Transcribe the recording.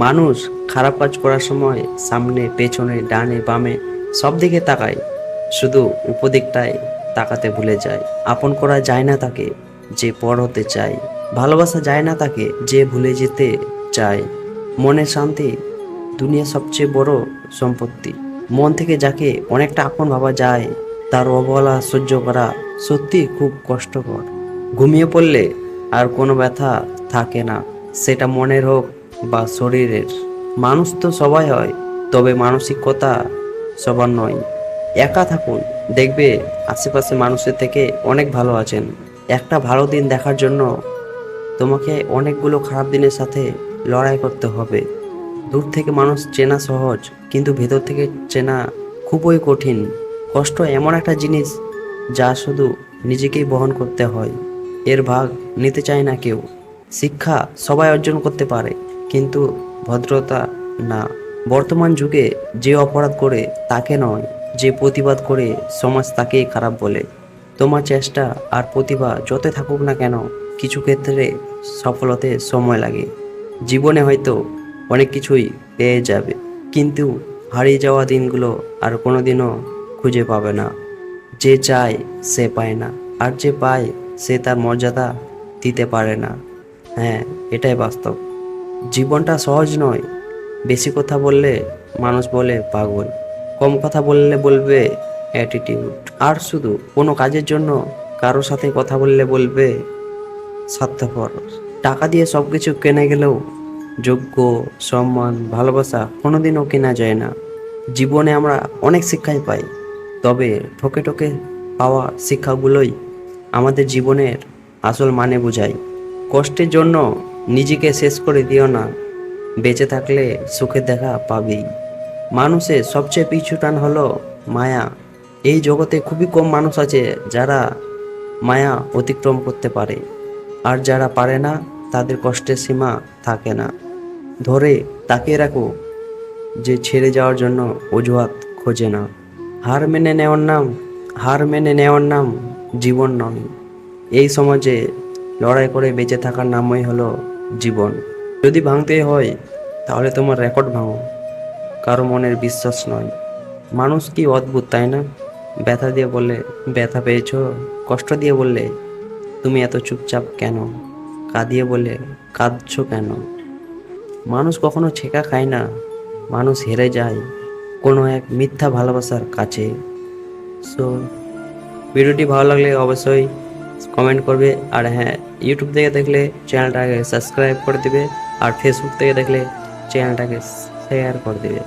মানুষ খারাপ কাজ করার সময় সামনে পেছনে ডানে বামে সব দিকে তাকায়, শুধু উপদিকটায় তাকাতে ভুলে যায়। আপন করা যায় না তাকে যে পর হতে চায়, ভালোবাসা যায় না তাকে যে ভুলে যেতে চায়। মনের শান্তি দুনিয়া সবচেয়ে বড় সম্পত্তি। মন থেকে যাকে অনেকটা আপন ভাবা যায়, তার অবহেলা সহ্য করা সত্যি খুব কষ্টকর। ঘুমিয়ে পড়লে আর কোনো ব্যথা থাকে না, সেটা মনের হোক বা শরীরের। মানুষ তো সবাই হয়, তবে মানসিকতা সবার নয়। একা থাকুন, দেখবে আশেপাশে মানুষের থেকে অনেক ভালো আছেন। একটা ভালো দিন দেখার জন্য তোমাকে অনেকগুলো খারাপ দিনের সাথে লড়াই করতে হবে। দূর থেকে মানুষ চেনা সহজ, কিন্তু ভেতর থেকে চেনা খুবই কঠিন। কষ্ট এমন একটা জিনিস যা শুধু নিজেকেই বহন করতে হয়, এর ভাগ নিতে চায় না কেউ। শিক্ষা সবাই অর্জন করতে পারে, কিন্তু ভদ্রতা না। বর্তমান যুগে যে অপরাধ করে তাকে নয়, যে প্রতিবাদ করে সমাজ তাকেই খারাপ বলে। তোমার চেষ্টা আর প্রতিভা যতই থাকুক না কেন, কিছু ক্ষেত্রে সফলতে সময় লাগে। জীবনে হয়তো অনেক কিছুই পেয়ে যাবে, কিন্তু হারিয়ে যাওয়া দিনগুলো আর কোনোদিনও খুঁজে পাবে না। যে চায় সে পায় না, আর যে পায় সে তার মর্যাদা দিতে পারে না। হ্যাঁ, এটাই বাস্তব। জীবনটা সহজ নয়। বেশি কথা বললে মানুষ বলে পাগল, কম কথা বললে বলবে অ্যাটিটিউড, আর শুধু কোনো কাজের জন্য কারো সাথে কথা বললে বলবে স্বার্থপর। টাকা দিয়ে সব কিছু কেনা গেলেও যোগ্য, সম্মান, ভালোবাসা কোনোদিনও কেনা যায় না। জীবনে আমরা অনেক শিক্ষাই পাই, তবে ঠকে ঠকে পাওয়া শিক্ষাগুলোই আমাদের জীবনের আসল মানে বোঝায়। কষ্টের জন্য নিজেকে শেষ করে দিও না, বেঁচে থাকলে সুখের দেখা পাবেই। মানুষের সবচেয়ে পিছু টান হলো মায়া। এই জগতে খুবই কম মানুষ আছে যারা মায়া অতিক্রম করতে পারে, আর যারা পারে না তাদের কষ্টের সীমা থাকে না। ধরে তাকিয়ে রাখো, যে ছেড়ে যাওয়ার জন্য অজুহাত খোঁজে না। হার মেনে নেওয়ার নাম হার মেনে নেওয়ার নাম জীবন নয়। এই সমাজে লড়াই করে বেঁচে থাকার নামই হলো জীবন। যদি ভাঙতে হয় তাহলে তোমার রেকর্ড ভাঙো, কারো মনের বিশ্বাস নয়। মানুষ কি অদ্ভুত, তাই না? ব্যথা দিয়ে বললে ব্যথা পেয়েছো, কষ্ট দিয়ে বললে তুমি এত চুপচাপ কেন, কাঁদিয়ে বললে কাঁদছো কেন। মানুষ কখনো ছেঁকা খায় না, মানুষ হেরে যায় কোনো এক মিথ্যা ভালোবাসার কাছে। সো ভিডিওটি ভালো লাগলে অবশ্যই কমেন্ট করবে, আর হ্যাঁ, ইউটিউব থেকে দেখলে চ্যানেলটাকে সাবস্ক্রাইব করে দিবে, আর ফেসবুক থেকে দেখলে চ্যানেলটাকে শেয়ার করে দিবে।